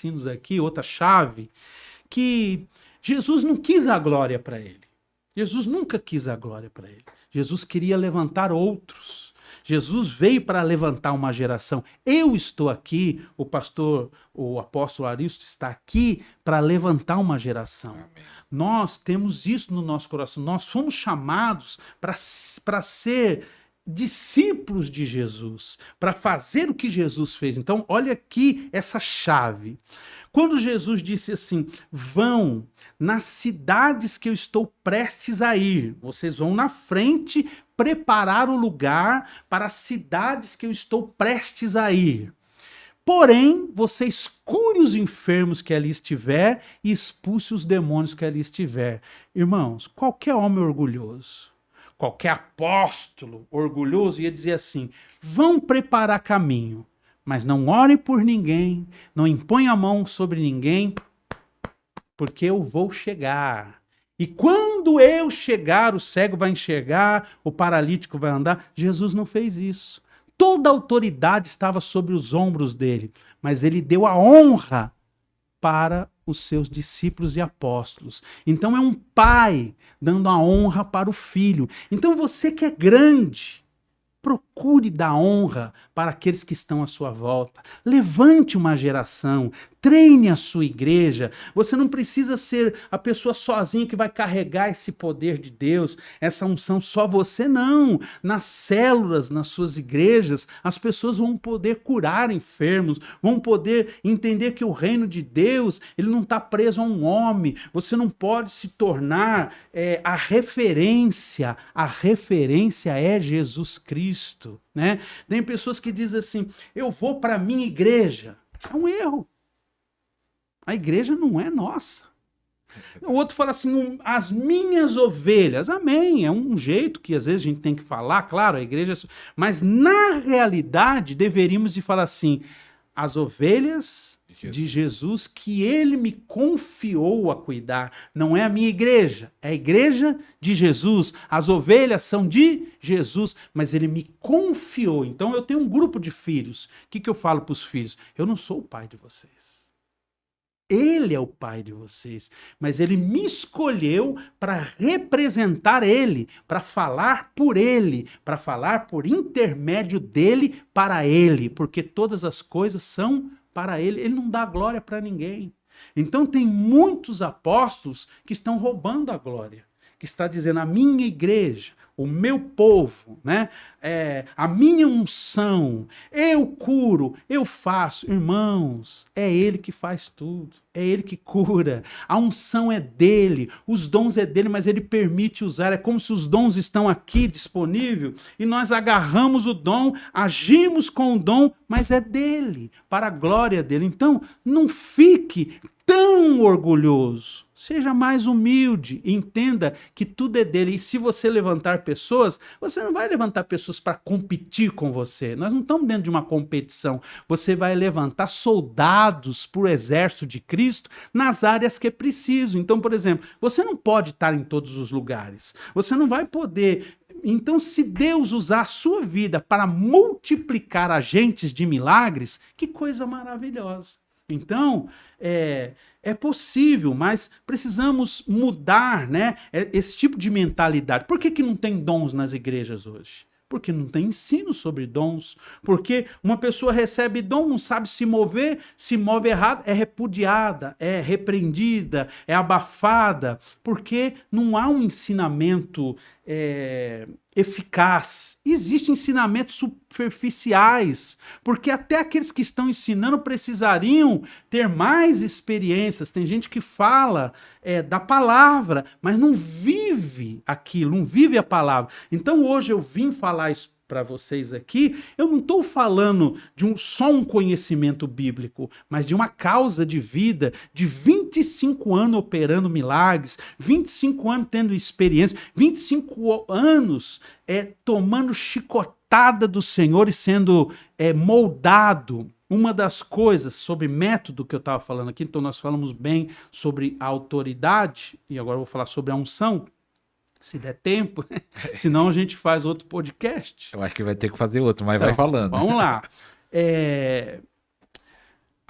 ensinos aqui, outra chave, que Jesus não quis a glória para ele. Jesus nunca quis a glória para ele. Jesus queria levantar outros. Jesus veio para levantar uma geração. Eu estou aqui, o apóstolo Aristo está aqui para levantar uma geração. Amém. Nós temos isso no nosso coração. Nós fomos chamados para ser discípulos de Jesus, para fazer o que Jesus fez. Então, olha aqui essa chave. Quando Jesus disse assim, vão nas cidades que eu estou prestes a ir, vocês vão na frente preparar o lugar para as cidades que eu estou prestes a ir. Porém, vocês cure os enfermos que ali estiver e expulse os demônios que ali estiver. Irmãos, qualquer homem orgulhoso, qualquer apóstolo orgulhoso ia dizer assim, vão preparar caminho, mas não orem por ninguém, não impõem a mão sobre ninguém, porque eu vou chegar. E quando eu chegar, o cego vai enxergar, o paralítico vai andar. Jesus não fez isso. Toda a autoridade estava sobre os ombros dele, mas ele deu a honra para os seus discípulos e apóstolos. Então é um pai dando a honra para o filho. Então você que é grande, procure dar honra para aqueles que estão à sua volta. Levante uma geração, treine a sua igreja. Você não precisa ser a pessoa sozinha que vai carregar esse poder de Deus, essa unção, só você não. Nas células, nas suas igrejas, as pessoas vão poder curar enfermos, vão poder entender que o reino de Deus, ele não está preso a um homem. Você não pode se tornar a referência. A referência é Jesus Cristo, né? Tem pessoas que dizem assim, eu vou para a minha igreja. É um erro. A igreja não é nossa. O outro fala assim, as minhas ovelhas. Amém, é um jeito que às vezes a gente tem que falar, claro, a igreja... Mas na realidade deveríamos de falar assim, as ovelhas de Jesus que ele me confiou a cuidar. Não é a minha igreja, é a igreja de Jesus. As ovelhas são de Jesus, mas ele me confiou. Então eu tenho um grupo de filhos. O que eu falo para os filhos? Eu não sou o pai de vocês. Ele é o pai de vocês, mas ele me escolheu para representar ele, para falar por ele, para falar por intermédio dele para ele, porque todas as coisas são para ele. Ele não dá glória para ninguém. Então tem muitos apóstolos que estão roubando a glória, que está dizendo a minha igreja, o meu povo, né? A minha unção, eu curo, eu faço. Irmãos, é ele que faz tudo, é ele que cura. A unção é dele, os dons é dele, mas ele permite usar. É como se os dons estão aqui disponíveis e nós agarramos o dom, agimos com o dom, mas é dele, para a glória dele. Então, não fique tão orgulhoso. Seja mais humilde, entenda que tudo é dele. E se você levantar pessoas, você não vai levantar pessoas para competir com você. Nós não estamos dentro de uma competição. Você vai levantar soldados para o exército de Cristo nas áreas que é preciso. Então, por exemplo, você não pode estar em todos os lugares. Você não vai poder... Então, se Deus usar a sua vida para multiplicar agentes de milagres, que coisa maravilhosa. Então, é possível, mas precisamos mudar, né, esse tipo de mentalidade. Por que não tem dons nas igrejas hoje? Porque não tem ensino sobre dons. Porque uma pessoa recebe dom, não sabe se move errado, é repudiada, é repreendida, é abafada. Porque não há um ensinamento eficaz. Existem ensinamentos superficiais, porque até aqueles que estão ensinando precisariam ter mais experiências. Tem gente que fala da palavra, mas não vive aquilo, não vive a palavra. Então hoje eu vim falar isso para vocês aqui, eu não estou falando de só um conhecimento bíblico, mas de uma causa de vida, de 25 anos operando milagres, 25 anos tendo experiência, 25 anos tomando chicotada do Senhor e sendo moldado. Uma das coisas sobre método que eu estava falando aqui, então nós falamos bem sobre a autoridade, e agora eu vou falar sobre a unção, se der tempo, senão a gente faz outro podcast. Eu acho que vai ter que fazer outro, mas então, vai falando. Vamos lá.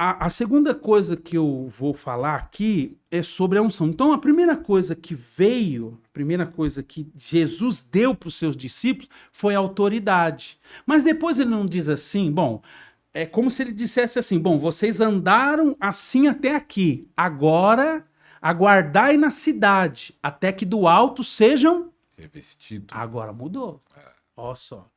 A segunda coisa que eu vou falar aqui é sobre a unção. Então, a primeira coisa que veio, a primeira coisa que Jesus deu para os seus discípulos foi a autoridade. Mas depois ele não diz assim, bom, é como se ele dissesse assim, bom, vocês andaram assim até aqui, agora aguardai na cidade, até que do alto sejam Revestido. Agora mudou. Olha só.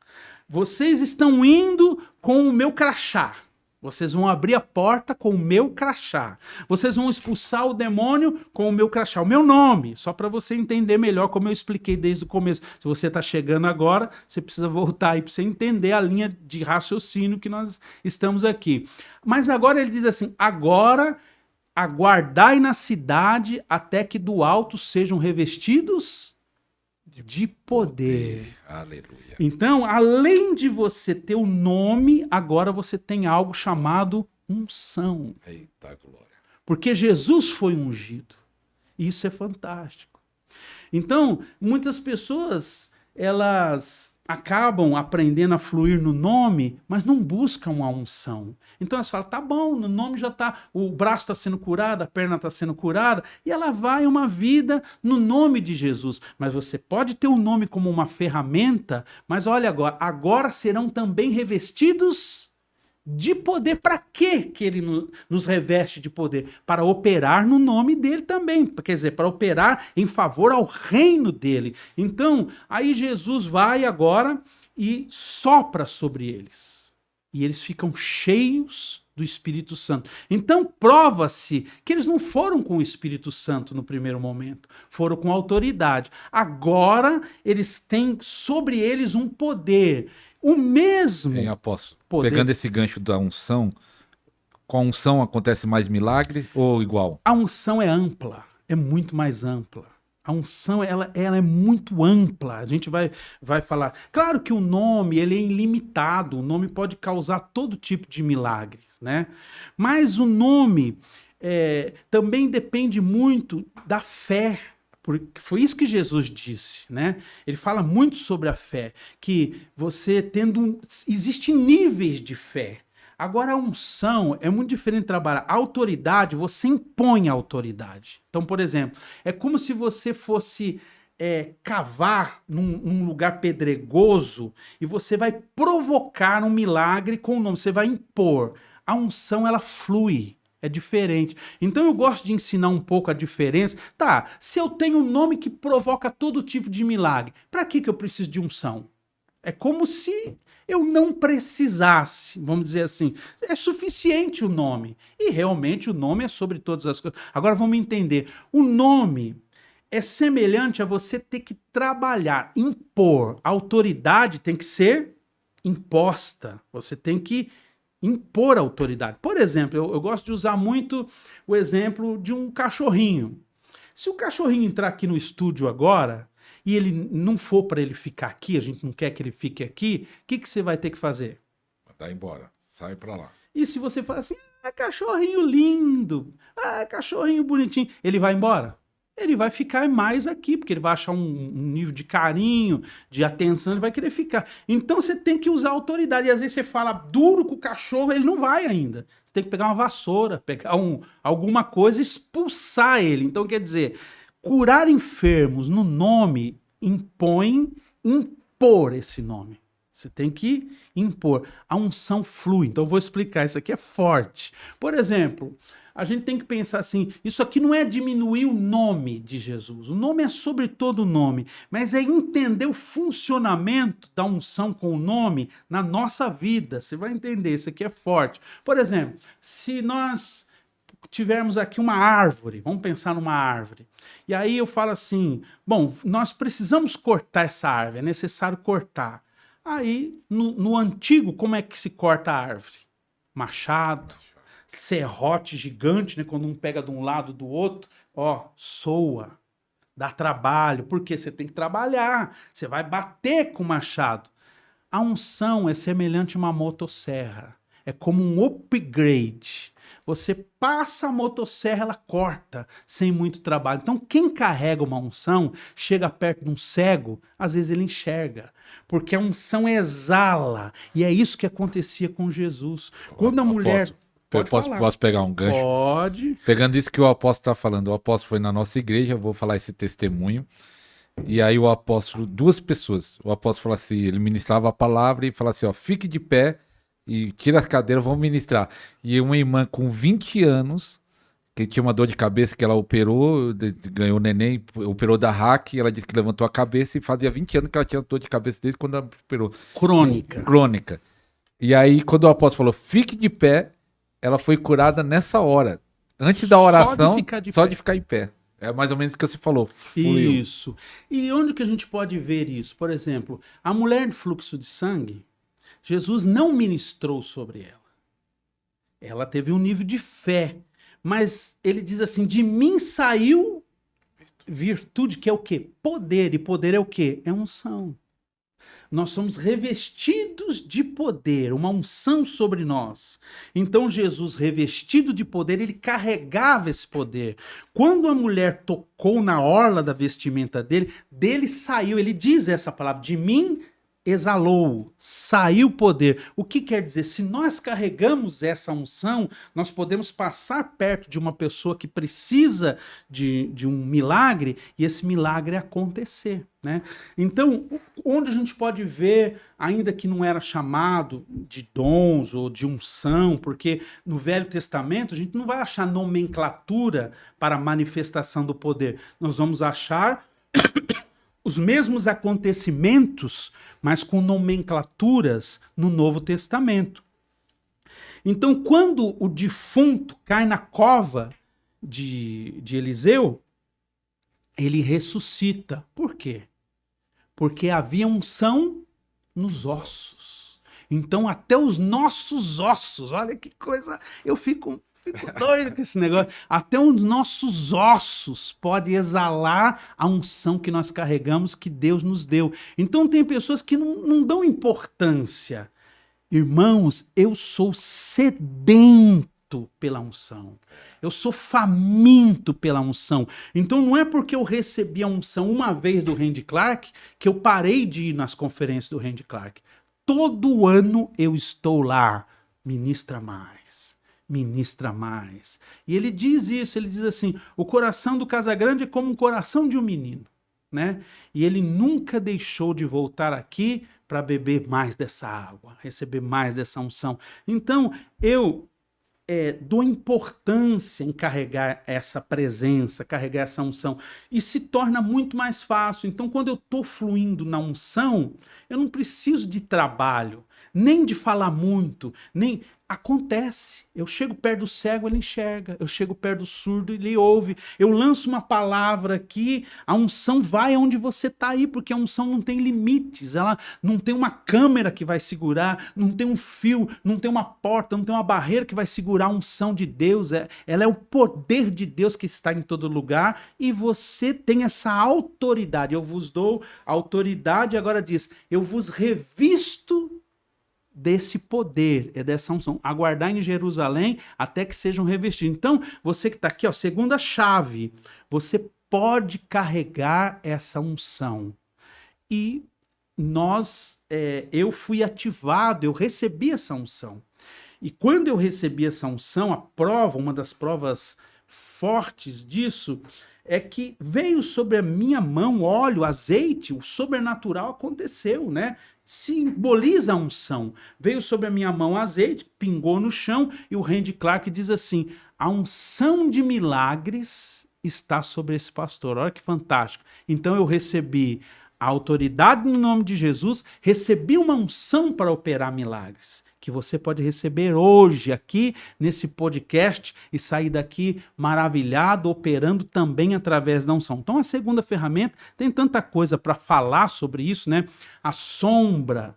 Vocês estão indo com o meu crachá. Vocês vão abrir a porta com o meu crachá. Vocês vão expulsar o demônio com o meu crachá. O meu nome, só para você entender melhor como eu expliquei desde o começo. Se você está chegando agora, você precisa voltar aí para você entender a linha de raciocínio que nós estamos aqui. Mas agora ele diz assim, agora aguardai na cidade até que do alto sejam revestidos de poder. Aleluia. Então, além de você ter o nome, agora você tem algo chamado unção. Eita glória. Porque Jesus foi ungido. Isso é fantástico. Então, muitas pessoas, elas acabam aprendendo a fluir no nome, mas não buscam a unção. Então elas falam, tá bom, no nome já tá, o braço está sendo curado, a perna está sendo curada, e ela vai uma vida no nome de Jesus. Mas você pode ter o nome como uma ferramenta, mas olha agora serão também revestidos de poder. Para que ele nos reveste de poder? Para operar no nome dele também, quer dizer, para operar em favor ao reino dele. Então, aí Jesus vai agora e sopra sobre eles. E eles ficam cheios do Espírito Santo. Então, prova-se que eles não foram com o Espírito Santo no primeiro momento, foram com autoridade. Agora, eles têm sobre eles um poder. O mesmo. Hein, apóstolo? Poder. Pegando esse gancho da unção, com a unção acontece mais milagre ou igual? A unção é ampla, é muito mais ampla. A unção ela é muito ampla. A gente vai falar. Claro que o nome ele é ilimitado, o nome pode causar todo tipo de milagres, né? Mas o nome também depende muito da fé. Porque foi isso que Jesus disse, né? Ele fala muito sobre a fé, que você existem níveis de fé. Agora a unção é muito diferente de trabalhar. A autoridade, você impõe a autoridade. Então, por exemplo, é como se você fosse cavar num lugar pedregoso e você vai provocar um milagre com o nome, você vai impor. A unção, ela flui. É diferente. Então eu gosto de ensinar um pouco a diferença. Tá, se eu tenho um nome que provoca todo tipo de milagre, para que eu preciso de unção? É como se eu não precisasse, vamos dizer assim. É suficiente o nome. E realmente o nome é sobre todas as coisas. Agora vamos entender. O nome é semelhante a você ter que trabalhar, impor. A autoridade tem que ser imposta. Você tem que impor autoridade. Por exemplo, eu gosto de usar muito o exemplo de um cachorrinho. Se o cachorrinho entrar aqui no estúdio agora e ele não for para ele ficar aqui, a gente não quer que ele fique aqui, o que você vai ter que fazer? Mandar embora, sai para lá. E se você falar assim, cachorrinho lindo, cachorrinho bonitinho, ele vai embora? Ele vai ficar mais aqui, porque ele vai achar um nível de carinho, de atenção, ele vai querer ficar. Então você tem que usar autoridade. E às vezes você fala duro com o cachorro, ele não vai ainda. Você tem que pegar uma vassoura, pegar alguma coisa e expulsar ele. Então quer dizer, curar enfermos no nome impor esse nome. Você tem que impor. A unção flui. Então eu vou explicar. Isso aqui é forte. Por exemplo, a gente tem que pensar assim, isso aqui não é diminuir o nome de Jesus. O nome é sobre todo o nome, mas é entender o funcionamento da unção com o nome na nossa vida. Você vai entender, isso aqui é forte. Por exemplo, se nós tivermos aqui uma árvore, vamos pensar numa árvore, e aí eu falo assim, bom, nós precisamos cortar essa árvore, é necessário cortar. Aí, no antigo, como é que se corta a árvore? Machado. Serrote gigante, né? Quando um pega de um lado do outro, soa, dá trabalho, porque você tem que trabalhar, você vai bater com o machado. A unção é semelhante a uma motosserra, é como um upgrade. Você passa a motosserra, ela corta, sem muito trabalho. Então, quem carrega uma unção, chega perto de um cego, às vezes ele enxerga, porque a unção exala, e é isso que acontecia com Jesus. Quando a mulher... Pode falar. Posso pegar um gancho? Pode. Pegando isso que o apóstolo está falando. O apóstolo foi na nossa igreja, eu vou falar esse testemunho. E aí o apóstolo, duas pessoas, o apóstolo falou assim, ele ministrava a palavra e falava assim, ó, fique de pé e tira as cadeiras, vamos ministrar. E uma irmã com 20 anos, que tinha uma dor de cabeça que ela operou, ganhou neném, operou da hack, ela disse que levantou a cabeça e fazia 20 anos que ela tinha dor de cabeça desde quando ela operou. Crônica. E aí quando o apóstolo falou, fique de pé, ela foi curada nessa hora. Antes da oração, só de ficar em pé. É mais ou menos o que você falou. Fluiu. Isso. E onde que a gente pode ver isso? Por exemplo, a mulher de fluxo de sangue, Jesus não ministrou sobre ela. Ela teve um nível de fé. Mas ele diz assim, de mim saiu virtude, que é o quê? Poder. E poder é o quê? É unção. Nós somos revestidos de poder, uma unção sobre nós. Então Jesus, revestido de poder, ele carregava esse poder. Quando a mulher tocou na orla da vestimenta dele saiu, ele diz essa palavra, de mim exalou, saiu poder. O que quer dizer? Se nós carregamos essa unção, nós podemos passar perto de uma pessoa que precisa de um milagre e esse milagre acontecer, né? Então, onde a gente pode ver, ainda que não era chamado de dons ou de unção, porque no Velho Testamento a gente não vai achar nomenclatura para a manifestação do poder. Nós vamos achar os mesmos acontecimentos, mas com nomenclaturas no Novo Testamento. Então, quando o defunto cai na cova de Eliseu, ele ressuscita. Por quê? Porque havia unção nos ossos. Então, até os nossos ossos, olha que coisa, eu fico doido com esse negócio. Até os nossos ossos pode exalar a unção que nós carregamos, que Deus nos deu. Então tem pessoas que não dão importância. Irmãos, eu sou sedento pela unção. Eu sou faminto pela unção. Então não é porque eu recebi a unção uma vez do Randy Clark que eu parei de ir nas conferências do Randy Clark. Todo ano eu estou lá. Ministra mais. Ministra mais. E ele diz isso, ele diz assim, o coração do Casagrande é como o coração de um menino, né? E ele nunca deixou de voltar aqui para beber mais dessa água, receber mais dessa unção. Então, eu dou importância em carregar essa presença, carregar essa unção, e se torna muito mais fácil. Então, quando eu estou fluindo na unção, eu não preciso de trabalho, nem de falar muito, nem... Acontece. Eu chego perto do cego, ele enxerga. Eu chego perto do surdo, ele ouve. Eu lanço uma palavra aqui, a unção vai onde você está aí, porque a unção não tem limites. Ela não tem uma câmera que vai segurar, não tem um fio, não tem uma porta, não tem uma barreira que vai segurar a unção de Deus. Ela é o poder de Deus que está em todo lugar e você tem essa autoridade. Eu vos dou autoridade, agora diz, eu vos revisto desse poder, dessa unção. Aguardar em Jerusalém até que sejam revestidos. Então, você que está aqui, ó, segunda chave, você pode carregar essa unção. E eu fui ativado, eu recebi essa unção. E quando eu recebi essa unção, a prova, uma das provas fortes disso, é que veio sobre a minha mão óleo, azeite, o sobrenatural aconteceu, né? Simboliza a unção. Veio sobre a minha mão azeite, pingou no chão, e o Randy Clark diz assim, a unção de milagres está sobre esse pastor. Olha que fantástico. Então eu recebi a autoridade no nome de Jesus, recebi uma unção para operar milagres, que você pode receber hoje aqui nesse podcast e sair daqui maravilhado, operando também através da unção. Então a segunda ferramenta, tem tanta coisa para falar sobre isso, né? A sombra,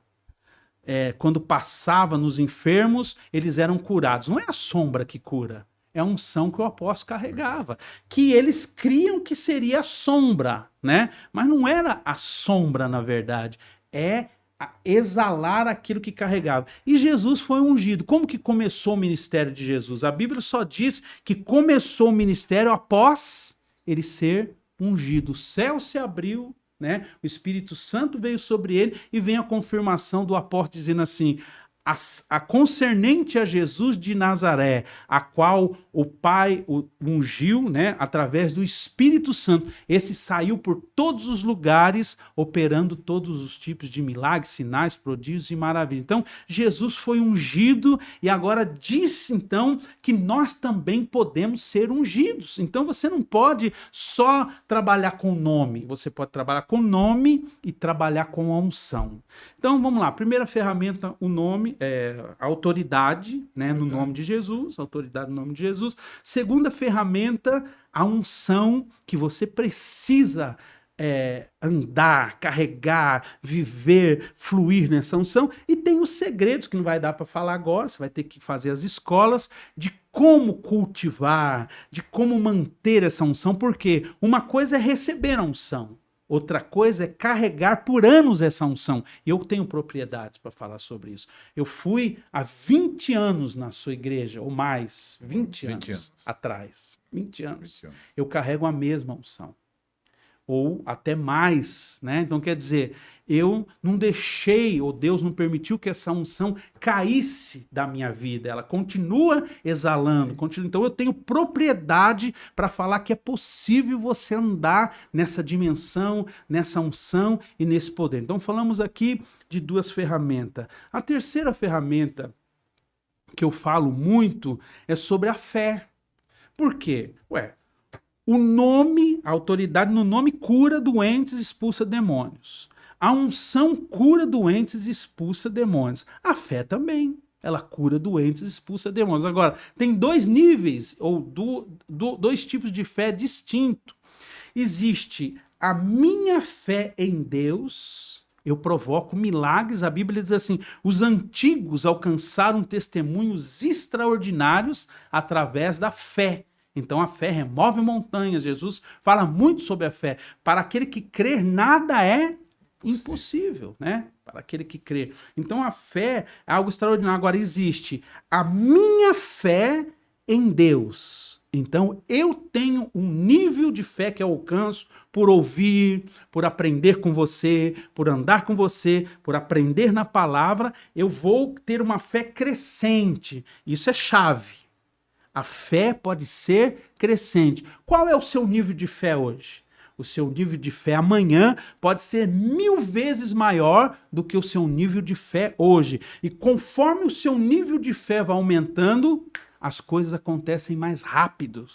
quando passava nos enfermos, eles eram curados. Não é a sombra que cura, é a unção que o apóstolo carregava, que eles criam que seria a sombra, né? Mas não era a sombra, na verdade, a exalar aquilo que carregava. E Jesus foi ungido. Como que começou o ministério de Jesus? A Bíblia só diz que começou o ministério após ele ser ungido. O céu se abriu, né? O Espírito Santo veio sobre ele e vem a confirmação do apóstolo dizendo assim, a concernente a Jesus de Nazaré, a qual o Pai o ungiu, né, através do Espírito Santo. Esse saiu por todos os lugares, operando todos os tipos de milagres, sinais, prodígios e maravilhas. Então, Jesus foi ungido e agora diz, então, que nós também podemos ser ungidos. Então, você não pode só trabalhar com o nome, você pode trabalhar com o nome e trabalhar com a unção. Então, vamos lá. Primeira ferramenta, o nome, a autoridade, né, no nome de Jesus, autoridade no nome de Jesus. Segunda ferramenta, a unção, que você precisa andar, carregar, viver, fluir nessa unção. E tem os segredos, que não vai dar para falar agora, você vai ter que fazer as escolas de como cultivar, de como manter essa unção, porque uma coisa é receber a unção, outra coisa é carregar por anos essa unção. E eu tenho propriedades para falar sobre isso. Eu fui há 20 anos na sua igreja, ou mais, 20 anos atrás. 20 anos. Eu carrego a mesma unção. Ou até mais, né? Então, quer dizer, eu não deixei, ou Deus não permitiu que essa unção caísse da minha vida. Ela continua exalando. Continua. Então, eu tenho propriedade para falar que é possível você andar nessa dimensão, nessa unção e nesse poder. Então, falamos aqui de duas ferramentas. A terceira ferramenta que eu falo muito é sobre a fé. Por quê? O nome, a autoridade no nome cura doentes e expulsa demônios. A unção cura doentes e expulsa demônios. A fé também. Ela cura doentes e expulsa demônios. Agora, tem dois níveis, ou dois tipos de fé distintos. Existe a minha fé em Deus. Eu provoco milagres. A Bíblia diz assim, os antigos alcançaram testemunhos extraordinários através da fé. Então a fé remove montanhas. Jesus fala muito sobre a fé. Para aquele que crer, nada é impossível, né? Para aquele que crê. Então a fé é algo extraordinário. Agora existe a minha fé em Deus. Então eu tenho um nível de fé que eu alcanço por ouvir, por aprender com você, por andar com você, por aprender na palavra. Eu vou ter uma fé crescente. Isso é chave. A fé pode ser crescente. Qual é o seu nível de fé hoje? O seu nível de fé amanhã pode ser 1000 vezes maior do que o seu nível de fé hoje. E conforme o seu nível de fé vai aumentando, as coisas acontecem mais rápido.